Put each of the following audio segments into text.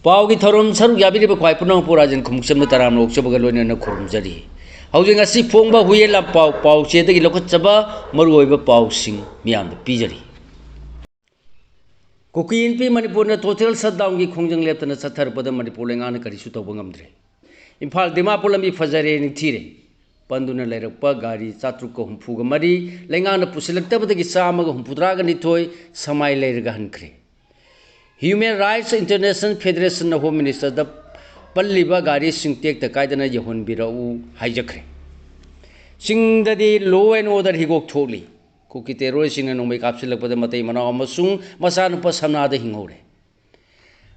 पाव की थरोम सरुक याबिरी ख्वाई पुनः पुराजन खुमसम तराम लोकसभा लोनना खुरमजरी हौजिंग असि फोंबा हुयेला पाव पाव चेदगी लखचबा मरुओइबा पावसिंग मियाम पीजरी Kuki NP Manipur total shutdown की खोंजंग लेप्तना चथरपद मणिपुर लेंगाना करिसु तौब ngamdre इम्फाल दिमापुर लंबी फजरे निथिरे पंदुना लेरकपा गाड़ी चात्रुक हुंफुगा मरी लेंगाना पुसिलक्तबदगी चामगा हुंफुद्रागा निथोय समाय लेरगा हनख्रे human rights international federation home minister द पल्लिबा गाड़ी सिंगटेक त कायदना यहोनबिराउ हाइजख्रे सिंगददी लो एंड ऑर्डर हिगोक थोली कुकी तेरोय सिंग नोंबै कापसिलकपद मतै मनाव अमसुंग मसानुप समनाद हिंगौरे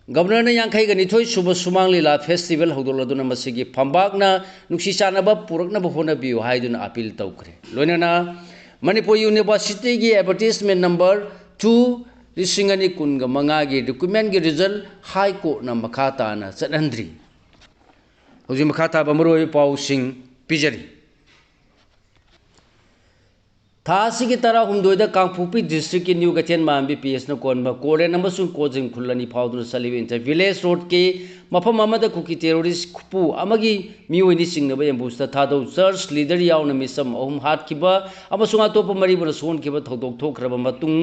गवर्नर ने यांखैगा निथोय सुब सुमांग लीला फेस्टिवल हौदोलदुना मसिगी फंबागना नुक्सी चानबा पुरकनबा होनबियु हाइदुना अपील तौख्रे लोइनना मणिपुर यूनिवर्सिटी की एडवर्टाइजमेंट नंबर 2 लिसिंगनी कुनगा मंगागी डॉक्यूमेंट की रिजल्ट हाई कोर्ट ना मखा ताना चटहंद्री हौजि मखा ताबा मरोय पाउसिंग पिजरी थासी की तरह हुमदोयदा कांगफुपी डिस्ट्रिक्ट की न्यू गथेन मांबी पीएस न कोनबा कोरेन अमसुंग कोजिंग खुल्लनी फाउदुन सलिव इंटर विलेज रोड के मफम अमदा कुकी टेरोरिस्ट खुपू अमगी मियोइनी सिंगनबा एम्बुस्ता थादौ चर्च लीडर यावना मिसम अहुम हातखिबा अमसुंग अतोप मरीबना सोनखिबा थौदोक थोखरबा मतुंग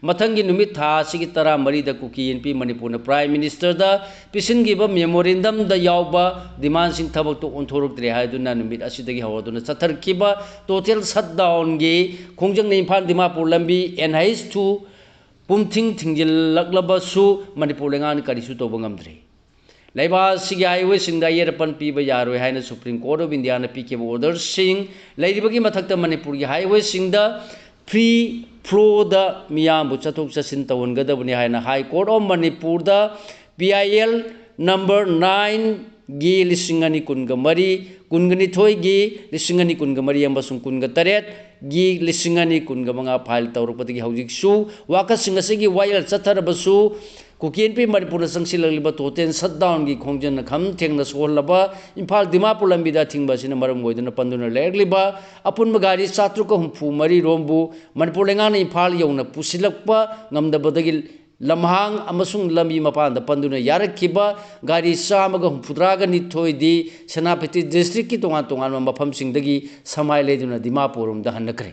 मथंगी नुमित थासी की तरह मरीदा Kuki NP Manipur prime minister दा पिसिनगिबा मेमोरेंडम दा यावबा डिमांड सिंग थबक तो ओंथोरक्त्रे हायदुना नुमित असिदगी हवदुना चथरखिबा टोटल शटडाउन गे खोंजंग इम्फाल दिमापुर लंबी NH2 पुमथिंग थिंजिलक्लबसु मणिपुर लेंगान करिसु तौब ngamdre लेबा सिगी हाईवे सिंग दा येरपन पीबा यारोय हाइना सुप्रीम कोर्ट ऑफ इंडिया ने पीकेब ऑर्डर सिंग लेरिबगी मथक्ता मणिपुर की हाईवे सिंग दा फ्री फ्लो दा मियाम चथोक चसिन तवनगदबनी हाइना हाई कोर्ट ऑफ मणिपुर दा PIL नंबर 9 गी लिसिंगनी कुनगा मरी कुनगनी थोय गी लिसिंगनी कुनगा मरी अमसुंग कुनगा तरेत गी लिसिंगनी कुनगा मंगा फाइल तौरपदगी हौजिकसु वाकसिंग असिगी वायल चथरबसु कुकीएनपी मणिपुर संगसिलगलिबा टोटल शटडाउन की खोंजन खम थेंगना सोहलबा इम्फाल दिमापुर लंबीदा थिंगबासिना मरम गोइदना पंदुना लेरगलिबा अपुन गाड़ी चात्रुक हुंफु मरी रोमबु मणिपुर लेंगाना इम्फाल यौना पुसिलकपा ngamdabadagi लम्हांग अमसुंग लंबी मपान पंदुना यारखिबा गाड़ी चामगा हुंफुद्रागा निथोयदी सेनापति डिस्ट्रिक्ट की तोंगान तोंगान मफमसिंगदगी समाय लेदुना दिमापुरम दा हनखरे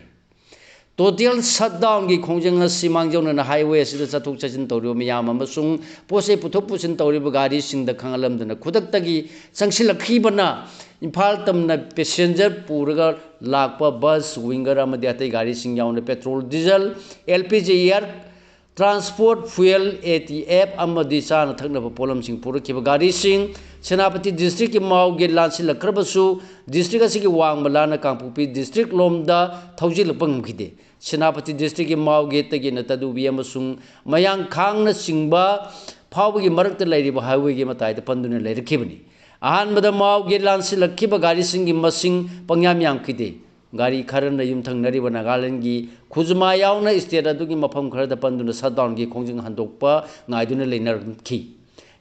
टोटल शटडाउन की खोंजंग सिमांगजौना हाईवे असिदा चथोक चसिन तौरिबा मियाम अमसुंग पोसे पुथोक पुसिन तौरिबा गाड़ी सिंगदा खंगलमदना खुदक्तगी संगसिलखिबना इम्फाल तमना पैसेंजर पूरगा लाकपा बस विंगर अमदि अतै गाड़ी सिंग यावना petrol diesel LPG air transport fuel ATF अमदि चाना थकनबा पोलमसिंग पुरखिबा गाड़ी सिंग सेनापति डिस्ट्रिक्ट की मावगे लांसिलखरबसु डिस्ट्रिक्ट असिगी वांगमलाना कांगपुपी डिस्ट्रिक्ट लोमदा थौजिलपा ngamkhide सेनापति डिस्ट्रिक्ट की मावगे तगी नतदुबी अमसुंग मयांग खांगना सिंगबा फावगी मरक्ता लैरिबा हाईवे के मतायदा पंदुना लैरखिबनी अहानबदा मावगे लांसिलखिबा गाड़ी सिंगी मसिंग पंग्याम यामखिदे गाड़ी खरन युमथंगनरिबा नागालैंड की खुजमा यावना स्टेट अदुगी मफम खरदा पंदुना शटडाउन की खोंजंग हंदोकपा ngaiduna लेनरखि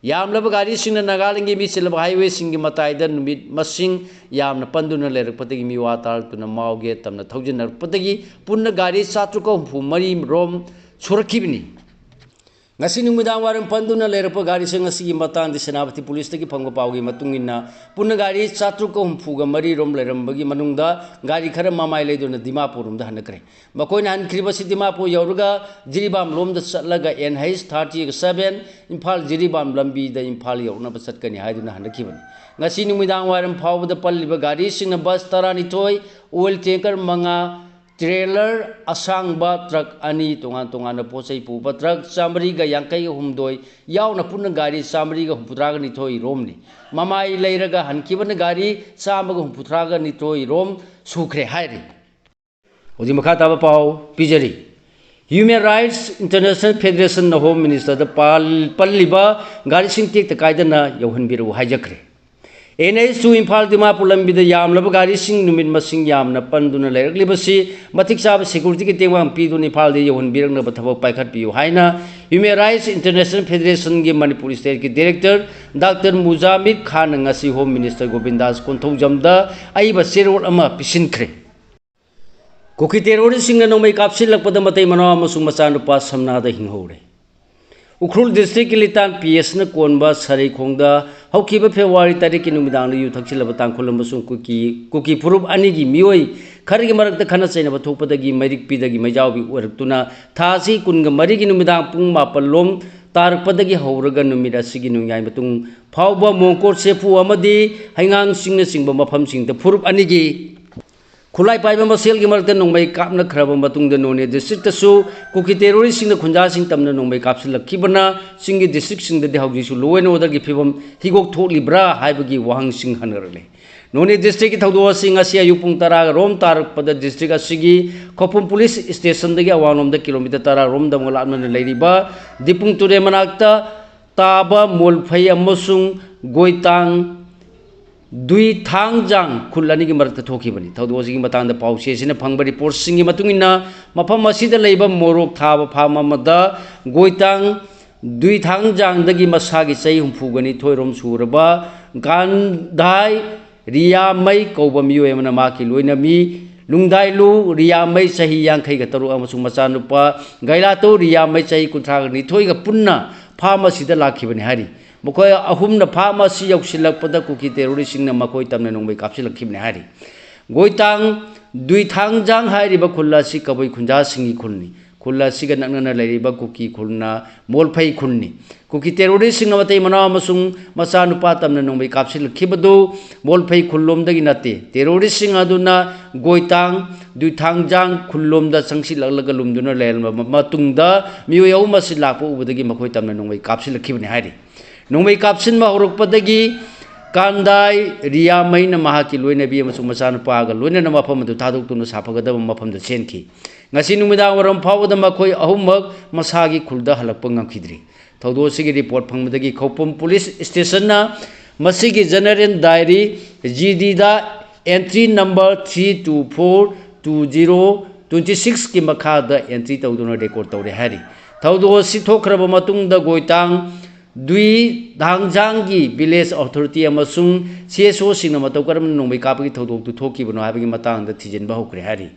यामलबा गाड़ी सिंगना नागालैंड की मिसिलबा हाईवे सिंगी मतायदा नुमित मसिंग यामना पंदुना लेरकपदगी मिवा तारतुना मावगे तमना थौजिनरपदगी पुन्ना गाड़ी चात्रुक हुंफु मरी रोम सुरखिबनी ngasi numidang warang panduna lerapa gari sing ngasi matang di senapati pulis tagi phangba pawgi matungina punna gari chatru ko humfuga mari rom lerambagi manungda gari khara mamai leiduna dimapur da hanakre makoina han kribasi dimapur yauruga jiribam lomda chatlaga NH37 imphal jiribam lambi da imphal yauna basatkani haiduna hanakibani ngasi numidang warang phawda palliba gari sing na bus tarani toy oil tanker manga trailer असांगबा truck अनि तोंगान तोंगान पोसै पुबा truck चामरीगा यांकै हुमदोय यावना पुन्न गाड़ी चामरीगा हुपुत्रागा निथोय रोमनि ममाई लेरगा हनखिबन गाड़ी चामगा हुपुत्रागा निथोय रोम सुख्रे हायरि ओदि मखा ताबा पाव पिजरी human rights international federation home minister द पल्लिबा गाड़ी सिंगटेक त कायदना यौहनबिरु हाइजख्रे NH2 इम्फाल दिमापुर लंबीदा यामलबा गाड़ी सिंग नुमित मसिंग यामना पंदुना लेरकलिबसी मथिक चाब सिक्योरिटी के तेवांग पीदुन इम्फाल दे यौहनबिरंगनबा थबक पाइखटपियु हाइना ह्यूमन राइट्स इंटरनेशनल फेडरेशन के मणिपुर स्टेट के director doctor Mujamid Khan ngasi home minister Govindas कोंथौजमदा आइबा सेरोड अमा पिसिनख्रे कुकी टेरोरिस्ट सिंग नोमै कापसिलकपदा मतै मनाव अमसुंग मचानुपा समनादा हिंहौरे उख्रुल डिस्ट्रिक्ट की लितान पीएस न कोनबा सरीखोंदा हौखिबा फेब्रुवारी तारीख की नुमिदांग यू थक्सिलब तांखुलम कुकी फुरुब अनी की मियोई खरगी मरक खना चैनब थोपदगी मैरिक पीदगी मैजावबी ओरक्तुना थासी कुनग मरी की नुमिदांग पुंग मापलोम तारकपदगी हौरगा नुमिद असिगी नुयाई मतुंग फावबा मोंकोर सेफु अमदी हैंगांग सिंगना सिंगबा मफम सिंगदा फुरुब अनीगी खुलाई पाइबा मसेल की मरकते नोंबै कापना खरब मतुंग नोने डिस्ट्रिक्ट कुकी टेरोरिस्ट सिंग खुंजा सिंग तमना नोंबै कापसिलखिबना सिंगी डिस्ट्रिक्ट सिंग दे हौजिसु लो एंड ऑर्डर की फिबम हिगोक थोकलिब्रा हाइबगी वाहंग सिंग हनरले नोने डिस्ट्रिक्ट की थौदो सिंग असिया युपुंग तरा रोम तारकपद डिस्ट्रिक्ट असिगी खोपुम पुलिस स्टेशन दगी अवानोम द किलोमीटर तरा रोम दमला लामना लेरिबा दिपुंग तुरे मनाक्ता ताबा मोलफै अमसुंग गोइतांग दुई थांगजांग खुल्लानी की मरकत थोखिबनी थौदोसी की मतंग पाउसे सिना फंगब रिपोर्ट सिंग मतुंगिना मफम असिदा लेबा मोरोक थाब फाममदा गोइतांग दुई थांगजांग दगी मसागी चई हुंफुगनी थोइरोम सुरबा गांधाई रियामई कौबा मियोय मना माकी लोइना मी लुंगदाइलु रियामई चही यांखै ग तरु अमसुंग मचानुपा गैलातो रियामई चही कुंथ्रागनी थोइगा पुन्ना फार्मसीदा लाखिबनी हारी मकोय अहुमना फार्मसी यौसिलकपदा कुकी टेरोरिस्ट सिंगना मकोय तमना नोंबै कापसिलखिबनी हारी गोइतांग दुई थांगजांग हारिबा खुल्ला सि कबई खुंजा सिंगी खुलनी खुल्ला सिगा नकनना लेरिबा कुकी खुलना मोलफै खुलनी कुकी टेरोरिस्ट सिंगना मतै मना अमसुंग मचानुपा तमना नोंबै कापसिलखिबदु मोलफै खुल्लोमदगी नते टेरोरिस्ट सिंग अदुना गोइतांग दुई थांगजांग खुल्लोमदा चंगसिलगलगा लुमदुना लेलमा मतुंगदा मियोयौ मसि लापो उबदगी मकोय तमना नोंबै कापसिलखिबनी हारी नोंबै कापसिनबा हौरकपदगी कांदाई रियामैना महाकी लोइनबी अमसुंग मचानुपागा लोइनना मफम अदु थादोक्तुना साफगदब मफमदा चेनखी ngasi numidang waram phawda makhoi ahummak masagi khulda halakpa ngamkhidri thaudosi report phangmadagi khopum police station na masigi general diary gd da entry number 3242026 ki makha da entry tawduna record tawre hari thaudosi thokraba matung da goitang dui dhangjanggi village authority amasung cso singna matawkaram nongbai kapagi thaudok tu thoki bano habagi matang da thijin ba hokre hari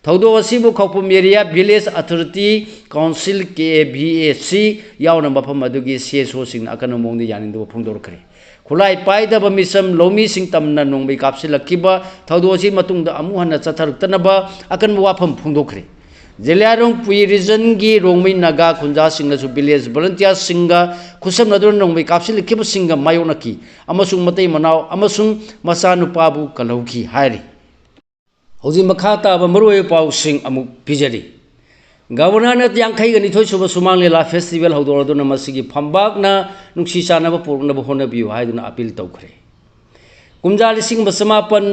थौदो असिबु Khoupum area village authority council KVAC यावना मफम अदुगी CSO सिंग अकन मोंग यानिंदो फोंदोरखरे खुलाई पाइदब मिसम loamy सिंग तमना नोंबै कापसिलखिबा थौदो असि मतुंग द अमु हना चथरक्तनबा अकन वाफम फोंदोखरे जिलारोंग पुई रीजन की रोंगमै नागा खुंजा सिंगसु विलेज वॉलंटियर सिंगा खुसम नदुन नोंबै कापसिलखिबा सिंगा मायोनकी अमसुंग मतै मनाव अमसुंग मचानुपाबु कलौखी हारि हौजी मखा ताब मरुए पाउसिंग अमुक पिजरी गवर्नर ने यांखै गनि थोइ सुब सुमांग लीला फेस्टिवल हौदोरदुना मसिगी फंबागना नुक्सी चानब पोरनब होनबियु हाइदुना अपील तौखरे कुमजा लिसिंग बसमापन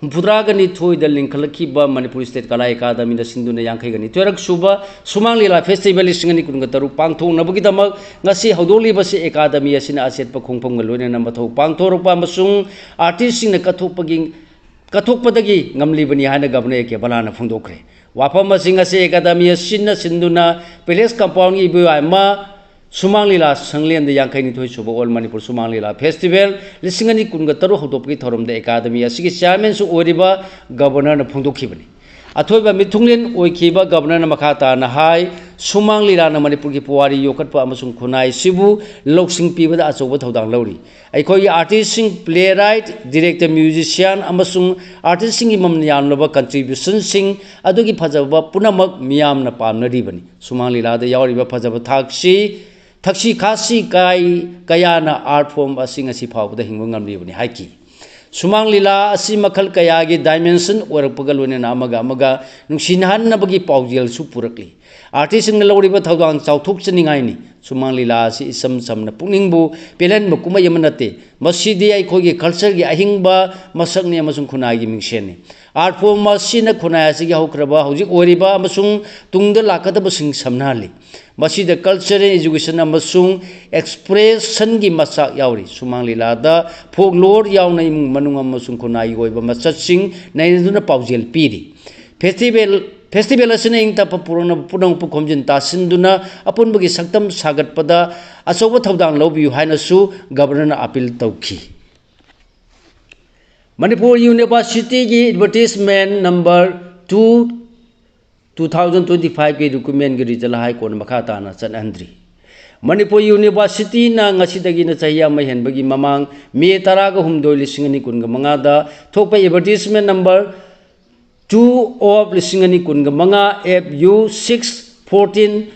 हुफुद्रागनि थोइ द लिंखलखिबा मणिपुर स्टेट कला एकादमी द सिंधुना यांखै गनि थोरक सुब सुमांग लीला फेस्टिवल लिसिंगनि कुनग तरु पांगथोंनबगी दमक ngasi हौदोलिबसे एकादमी असिना आसेट पखोंफंग लोइना मथौ पांगथोरपा मसुंग आर्टिस्ट सिंगना कथोपगी कथोपदगी ngमलिबनी हाना गवर्नर के बलाना फोंदोखरे वाफम सिंग असे एकादमी सिन्ना सिंधुना पैलेस कंपाउंड की बिवाइमा सुमांग लीला संगलेन द यांखैनि थोइ सुब ऑल मणिपुर सुमांग लीला फेस्टिवल लिसिंगनि कुनग तरु हौदोपगी थोरम द एकादमी असिगी चेयरमैन सु ओरिबा गवर्नर न फोंदोखिबनी अथोइबा मिथुंगलेन ओइखिबा गवर्नर न मखाता न हाय सुमांग लीला न मणिपुर की पुवारी योकटपा अमसुंग खुनाई सिबु लौसिंग पीबदा अचौबा थौदांग लौरी अखोई आर्टिस्ट सिंग प्लेराइट डायरेक्टर म्यूजिशियन अमसुंग आर्टिस्ट सिंग मम यानलबा contribution Singh अदुगी फजबा पुनमक मियामना पामनरिबनी Sumang Leela the यावरिबा फजबा थक्सी खासी काय कयाना आर्ट फॉर्म असिंग असि फावबदा हिंगबा ngamribani हाइकी सुमांग लीला असि मखल कयागी डायमेंशन ओरपगा लोइना अमगा नुसिनहनबगी पाउजेल सु पुरकली आर्टिस्ट लौरिबा थौदांग चाउथोकचनिंगाइनी सुमांग लीला असि इसम समना पुनिंगबु पेलन मकुमै यमनते मसिदी अखोगी कल्चर की अहिंगबा मसकनी अमसुंग खुनागी मिंगसेनी आर्ट फॉर्म मसिना खुनाय असिगी हौख्रबा हौजिक ओरिबा अमसुंग तुंगद लाकदबा सिंग समनाली मसीद कल्चरल एजुकेशन अमसुंग एक्सप्रेशन की मसाक यावरी सुमांग लीला दा फोकलोर यावना इमुंग मनुंग अमसुंग खुनाई ओइबा मसचिंग नैनदुना पाउजेल पीरी फेस्टिवल असने इंग तप पुरन पुनंग पुखोमजिन तासिंदुना अपुनबगी सक्तम सागतपदा अचौबा थौदांग लौबियु हाइनसु गवर्नर अपील तौखी मणिपुर यूनिवर्सिटी की एडवर्टाइजमेंट नंबर 2025 के डॉक्यूमेंट की रिजल्ट हाई कोर्ट मखा ताना चनहंद्री Manipur University na ngasidagi na chahiya mahenbagi mamang May 13 da thokpa advertisement number 2 of 2015 FU 614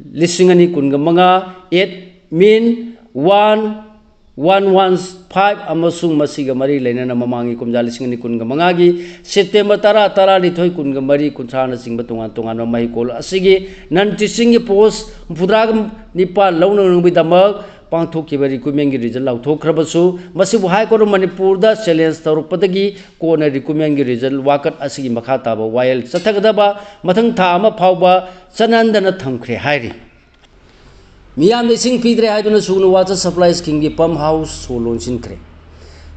2015 admin 1115 amasung masiga mari lainana mamangi kumja 2015 gi September 13 kunthana singba tungan mahikol asigi non teaching post fudrag nipa launa nungbi damak pangthokkiba recruitment gi result lauthokrabasu masibu high court manipur da challenge tawrupatagi kona recruitment gi result wakat asigi makha taba while chathagadaba mathang tha ama phawba chanandana thamkhre hairi Miyam de sing pidre haiduna sugnu water supply scheme gi pump house solon sinkre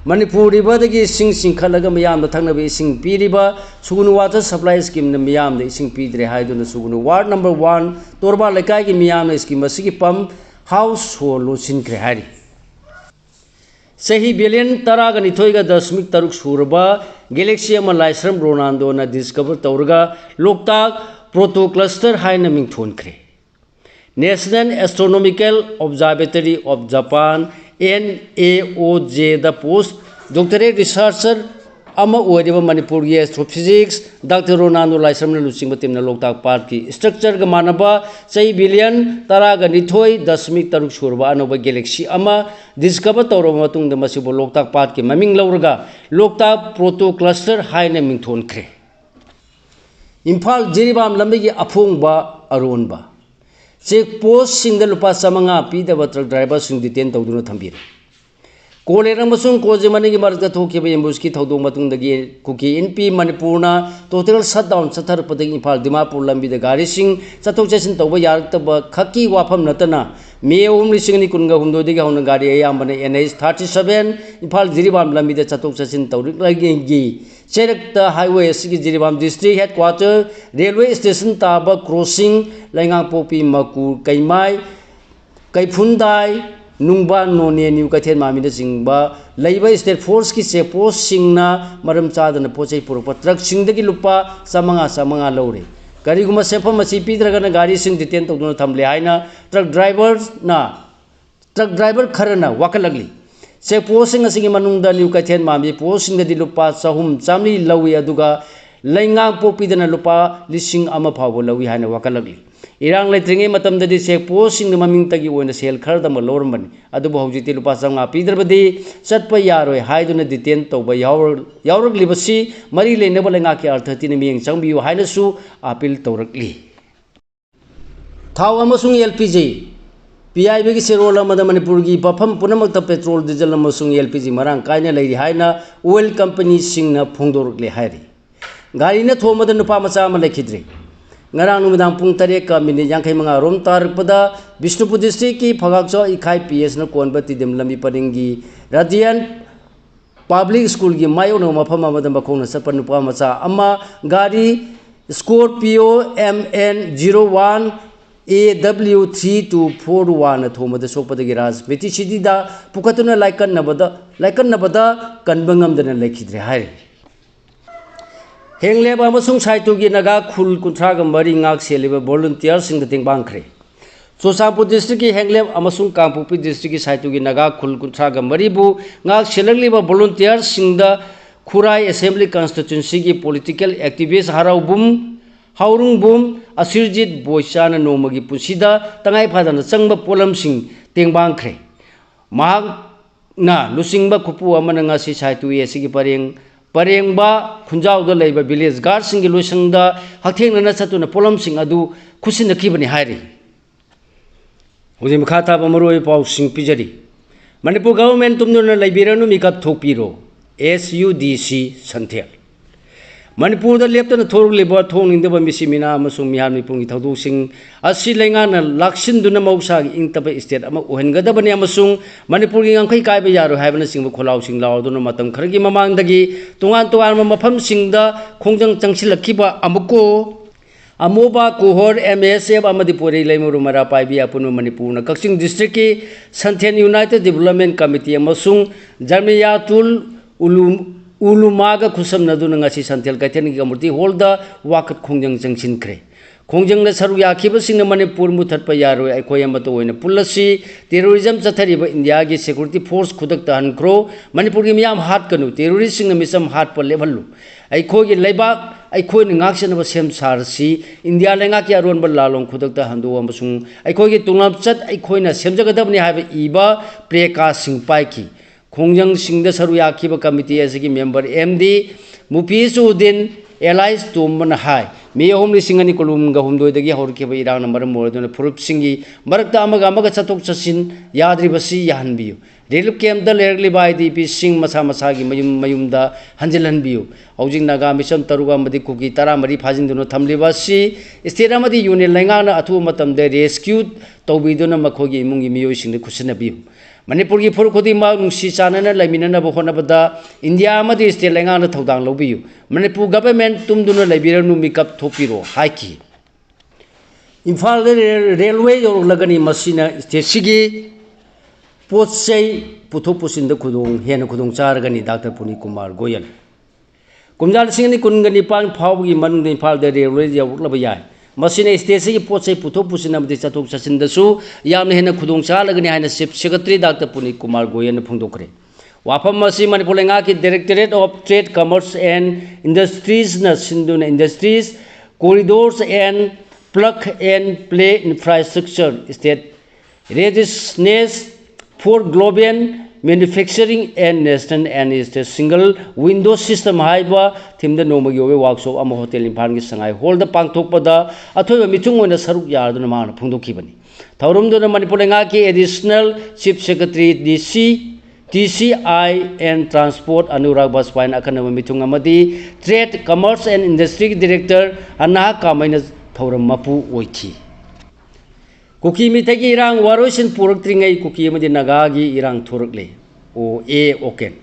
Manipur river de sing khalaga miyam da thangna be sing piriba sugnu water supply scheme na miyam de sing pidre haiduna sugnu ward number 1 torba lekai gi miyam na scheme asigi pump house solon sinkre hari Sahi billion taraga nithoiga dasmik taruk surba galaxy ama laisram ronaldo na discover tawrga loktak proto cluster haina mingthon kre National Astronomical Observatory of Japan NAOJ the post doctorate researcher ama oidiba Manipur gi astrophysics Dr. Ronaldo Laisram Lucingba timna Loktak Park ki structure ga manaba chai billion taraga nithoi dasmik taruk surba anoba galaxy ama discover tawro matung da masibo Loktak Park ki maming lauraga Loktak proto cluster haina mingthon kre Imphal Jiribam lambi gi aphongba aronba Check post single lupa samanga pidaba truck driver sing detain tawduna thambire Kolera masung Kozhimani gi marga thokiba embuski thodong matung dagi kuki NP Manipurna total shutdown sathar padagi Imphal Dimapur lambi da gari sing chathok chasin tawba yarataba khaki wafam natana May 2019 dagi hauna gari ayambana NH 37 Imphal Jiribam lambi da chathok chasin tawrik lagi Cherakta highway asigi Jiribam district headquarter railway station taba crossing Laingang Popi Makur Kaimai Kaifundai Nungba None New Kathen Mamida Singba Laiba State Force ki check post singna maram chadana pochai purpa truck singdagi lupa samanga lore kariguma sefa masi pidragana gari sing detain tawduna thamle haina truck driver kharana wakalagli check post sing asigi manungda New Kathen Mami post singdadi lupa sahum chamli lawi aduga Laingang Popi dana lupa lising ama phawbo lawi haina wakalagli Irang letringe matam dadi check post sing maming tagi oina sel khar dama lormani adubu hojiti lupa sanga pidrabadi chatpa yaroi haiduna detain tawba yaurag libasi mari leinaba lenga ki arthati ni miyeng changbiu haina su appeal tawrakli Thaw amasung LPG PIB gi serol amada Manipur gi pafam punamakta petrol diesel amasung LPG marang kaina leiri haina oil company singna phongdorukle hairi gari na thomada nupa macha ama lekhidre ngarang numidang pung 3:55 rom tarpada Bishnupur district ki phagakcho ikhai PS na konba tidim lambi paringi Radiant public school gi mayo no mafam amada bakhona sapan nupa macha ama gari Scorpio MN01 AW3241 thomada sokpada gi raj beti sidida pukatuna laikan nabada kanbangam dana lekhidre hai Hengleba amasung saitugi naga khul kunthraga mari ngak seliba volunteer sing the ting bangkhre Chosapur district ki Hengleb amasung Kangpokpi district ki saitugi naga khul kunthraga mari bu ngak selagliba volunteer sing the Khurai assembly constituency ki political activist haurung bum Asirjit Boisana nomagi pusida tangai phadana changba polam sing ting bangkhre mahak na lusingba khupu amana ngasi saitu esigi Parengba Khunjau da leiba village guard singi loisangda hatheng na chatuna polam sing adu khusina kibani hairi Hojim khata ba maroi pau sing pijari Manipur government tumnuna leibiranu mikap thokpiro SUDC Santhel Manipur da leptana thoruk leba thong ningdaba misimina amasung miham nipungi thoduk sing asi lengana laksin duna mausa ingtaba state ama ohengadabani amasung Manipur gi ngangkhai kaiba yaro haibana singba kholau sing lauduna matam khargi mamangdagi tungan mafam singda khongjang changsilakhiba amuko amoba kohor MSF amadi pori leimuru mara paibi apunu Manipur na Kaching district ki Santhen United Development Committee amasung Jarmiyatul Ulumaga khusam naduna ngasi Santhel Kaithen gi amurti holda wakat khongjang changsin kre खोंजंग सरुक याखिबसिंग मणिपुर मुथत यारो अखोय अमतो ओइना पुलसी terrorism चथरिबा India की security force खुदक हनख्रो Manipur की मियाम हाथ कनु terrorist सिंग मिसम हाथ पर लेभल्लु अखोय की लेबाक अखोय नागसनब सेम सारसी इंडिया लेंगा की अरोनब लालों खुदक हंदो अमसुंग अखोय की तुंगलब चत अखोयना सेमजगदबनि हाबे इबा प्रेका सिंग पाइकी खोंजंग सिंग सरुक याखिबा कमिटी असगी मेंबर एमडी मुफीजुद्दीन एलाइस तोमन हाई मे अहम लिंग कुलुमग हुमदोदगी हौरखिब इरांग मरम ओइदुना फुरुपसिंगी मरक्ता अमगा अमगा चथोक चसिन याद्रिबसी याहनबियु रिलीफ कैम्प लेरलिबा आईडीपी सिंग मसा मसागी मयुम मयुमदा हंजिलहनबियु हौजिक नागा मिशन तरुगा अमदि कुकी 13 फाजिंदुना थमलिबासी स्टेट अमदि यूनियन लेंगाना अथु मतमदे रेस्क्यू तौबिदुना मखोगी इमुंगी मियोइसिंग खुसिनबियु मणिपुर की फुर खुदिमा नुसी चानना लेमिननब होनबदा इंडिया अमदि स्टेट लेंगाना थौदांग लौबियु मणिपुर गवर्नमेंट तुमदुना लेबिरनु मिकअप थोपिरो हाइकी इम्फाल रेलवे योरलगनी मसीना स्टेट सिगी पोचै पुथोक पुसिन खुदों हेन खुदों चारगनी डॉक्टर पुनी कुमार गोयल कुमजाल सिंगनी कुनगनी पान फावगी मन इम्फाल रेलवे योरलब याय मसीना स्टेट से पोचै पुथोक पुसिन अमदि चथोक चसिनदसु यामना हेन खुदों चालगनी हायना चीफ सेक्रेटरी डॉक्टर पुनी कुमार गोयल फोंदोखरे वाफम मसी मणिपुर लेंगा की directorate of trade commerce and industries न सिंधुना industries corridors and plug and play infrastructure state readiness for global manufacturing and national and state single window system हाइबा थीम नोमगी ओबे वर्कशॉप अमा होटल इम्फाल की संगाई हॉल द पांगथोकपदा अथोय मिथुंग ओइना सरुक यारदुना माना फोंदोखिबनी थौरमदुना मणिपुर लेंगा की additional chief secretary DC TCI and Transport Anurag Baswain Akanama Mitung Amadi Trade Commerce and Industry Director Anna Kamaina Thoram Mapu Oiki Kuki Mitagi Irang Warosin Purakringai Kuki Madi Nagagi Irang Turkle O A Oken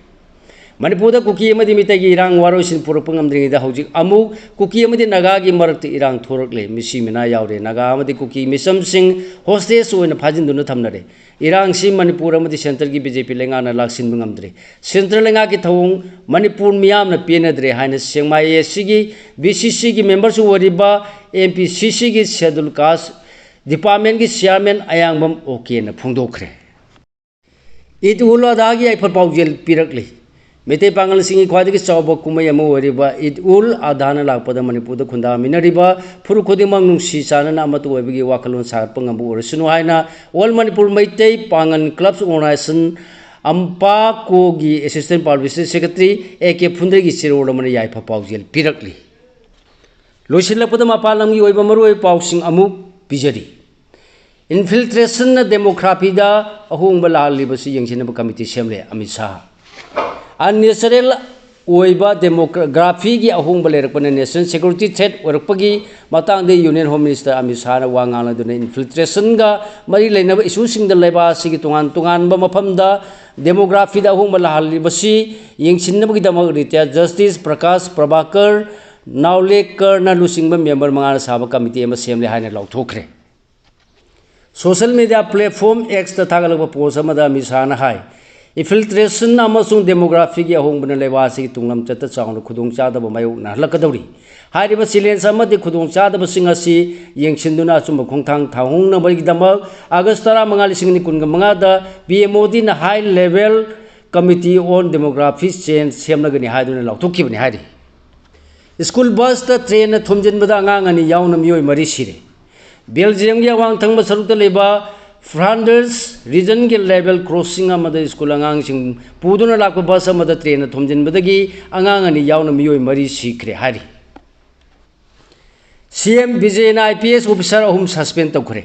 Manipuda Kuki Madi Mitagi Irang Warosin Purapungam the Hoji Amu Kuki Madi Nagagi Marak Irang Turkle Mishimina Yaure Nagamadi Kuki Misam Singh Hostess in a Pajin Dunatamnare Irang si Manipur amadi Central ki BJP lengana laksin bungamdre Central lenga ki thawung Manipur miyam na pianadre haina Sengmai SC BCC ki members wariba MPCC ki schedule caste department ki chairman ayangbam okay na phungdokre It ul adagi ai paujel pirakli Mete pangal singi khwadi ki chawba kumai ama wariba it ul adhana lakpada Manipur da khunda minariba phuru khodi mangnung si chana na amatu webigi wakalon sarpang ambu orsunu haina all Manipur Meitei Pangan Clubs Organization Ampa Kogi Assistant Publicity Secretary AK Phundre ki chiroda mani yai paujel pirakli Loisilappada mapalam gi oiba maroi pausing amu bijari Infiltration na demography da ahung balali basi yengsinaba committee semle Amit Shah Unnatural ओइबा demography की अहोंग लेरपने national security threat ओरपगी मतंग दे union home minister Amit Shah वांगाल दुने infiltration गा मरी लेनब इशू सिंग द लेबा सिगी तुंगान तुंगान ब मफमदा डेमोग्राफी दा अहोंग लाहलिबसी यंगसिनबगी दमग रिटायर्ड जस्टिस प्रकाश प्रभाकर नावलेकर ना लुसिंग मेंबर मंगाल साबा कमिटी एम सेमले हाने लौथोखरे सोशल मीडिया प्लेटफॉर्म एक्स ता थागलबा पोस्ट अमदा अमित शाह हाई Infiltration amasung demography ki ahong bana lewasi tunglam chata chaung khudung chadaba mayu na lakadori hariba silence amadi khudung chadaba singasi yengsinduna chum khongthang thahung na bari damak August 15 da BMOD na high level committee on demography change semnagani haiduna lauthokibani hari school bus ta train na thumjinbada angang ani yauna miyoi mari sire Belgium gi awang thangba sarukta leba Flanders region के level crossing अमद school अंगांग सिंग पुदुना लाख बस अमद train थोमजिन बदगी अंगांग अनि याउन मियोय मरी सीखरे हारी CM Vijay ना IPS officer अहुम suspend तखरे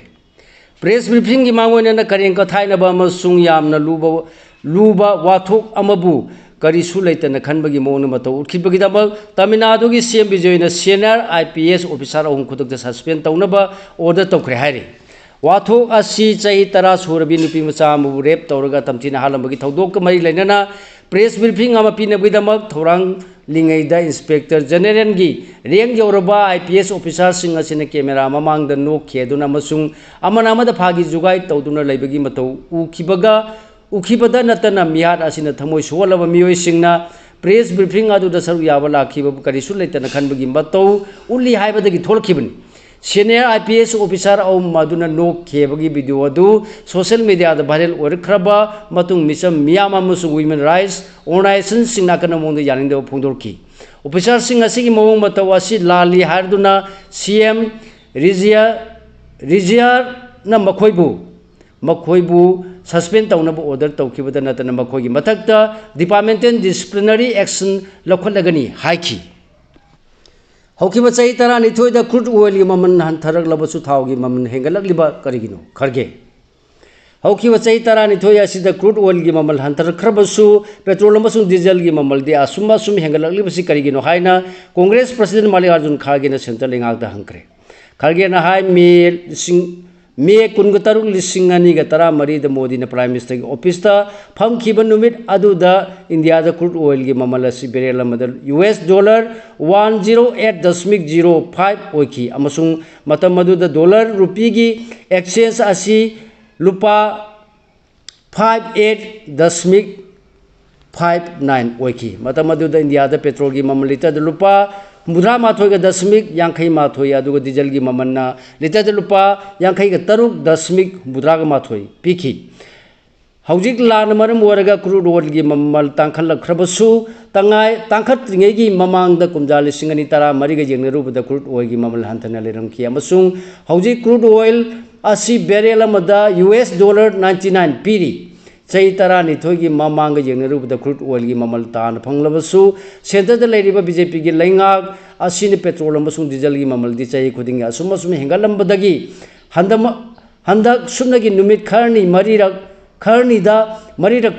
press briefing की मांगोन न करें कथाइन बा अमसुंग यामना लुबा वाथोक अमबु करिसु लेतन खनबगी मोन मतो उखिबगी दमक तमिलनाडु की CM विजय ना सीनियर IPS ऑफिसर अहुम खुदक सस्पेंड तौनबा ऑर्डर तखरे हारी वाथोक असी चही तरा सुरबी नुपी मचा अमबु रेप तौरगा तमचिना हालमबगी थौदोक मरी लेनना प्रेस ब्रीफिंग अमा पिनबगिदमक थौरांग लिंगैदा इंस्पेक्टर जनरल की रेंग यौरबा IPS ऑफिसर सिंग असिना कैमरा ममांग द नोक खेदुना अमसुंग अमनामद फागी जुगाई तौदुना लेबगी मतौ उखिबदा नतना मिहाद असिना थमोय सोलब मियोय सिंगना प्रेस ब्रीफिंग अदुदा सरु याबा लाखिबा करिसु लेतना खनबगी मतौ उली हाइबदगी थोलखिबनी सीनियर IPS ऑफिसर औ मदुना नो खेबगी वीडियो अदु सोशल मीडिया दा वायरल ओरखरबा मतुंग मिसम मियाम अमसुंग ह्यूमन राइट्स ऑर्गेनाइजेशन सिंगना कन मोंग यानिंग दो फोंदोरकी ऑफिसर सिंग असिगी मोंग मतव असि लाली हारदुना CM रिजियर न मखोइबु सस्पेंड तौनब ऑर्डर तौखिबदा नतन मखोगी मथक्ता डिपार्टमेंटल डिसिप्लिनरी एक्शन लखलगनी हाइखी हौखिबा चै तरा निथोइदा क्रूड ऑयल की ममन हंथरगलबसु थावगी ममन हेंगलगलिबा करिगिनो खरगे हौखिबा चै तरा निथोइ असिदा क्रूड ऑयल की ममल हंथरखरबसु पेट्रोल अमसु डीजल की ममल दि असुम हेंगलगलिबसि करिगिनो हाइना कांग्रेस प्रेसिडेंट मल्लिकार्जुन खड़गे न सेंट्रल लिंगाकदा हंखरे खड़गे न हाइ मे 23,2013 मोदी ने प्राइम मिनिस्टर की ऑफिस फमखिब नुमित अदुदा इंडिया क्रूड ऑयल की ममल असि बेरेल $108.05 ओइखी अमसुंग मतम मदुदा डॉलर रुपी की एक्सचेंज असि लुपा 58.59 ओइखी मतम मदुदा इंडिया पेट्रोल की ममल लीटर लुपा 53.58 अदुगा डीजल की ममन्ना लीटर लुपा 53.53 पीखी हौजिक लान मरम ओरगा क्रूड ऑयल की ममल तांखलखरबसु तांखत्रिङै की ममांग कुमजा 2013 जेंगनरुबदा क्रूड ऑयल की ममल हंथना लेरमखी अमसुंग हौजिक क्रूड ऑयल असि बेरेल अमदा $99 पीरी चै तरा निथोइ की ममांग जेंगनरुबदा क्रूड ऑयल की ममल तान फंगलबसु सेंटर लेरिबा बीजेपी की लैंगाक असिनि पेट्रोल अमसुंग डीजल की ममल दि चै खुदिंग असुम हेंगलंबदगी हंदक सुनगी नुमित मरीरक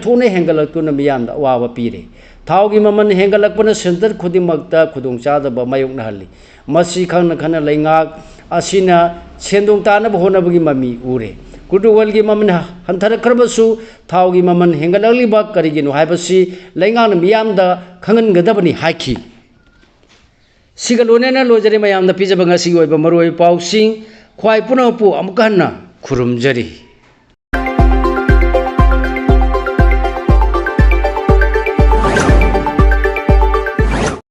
थोने हेंगलक्तुना मियामदा अवाब पीरे थाव की ममन हेंगलक्पना सेंटर खुदिमक्ता खुदोंचादब मायोक्नहल्ली मसी खंगना खना लैंगाक असिना सेंदोंग तानब होनबगी ममी उरे क्रूड ऑयल की ममन हंथरखरबसु थाव की ममन हेंगलगलिबा करिगिनो हाइबसि लैंगान मियामदा खंगनगदबनी हाइखी सिगलोनेना लोजरे मयामदा पिजब ngasi ओइबा मरोइ पाउसिंग ख्वाइ पुनपु अमुक हन्ना खुरुमजरी।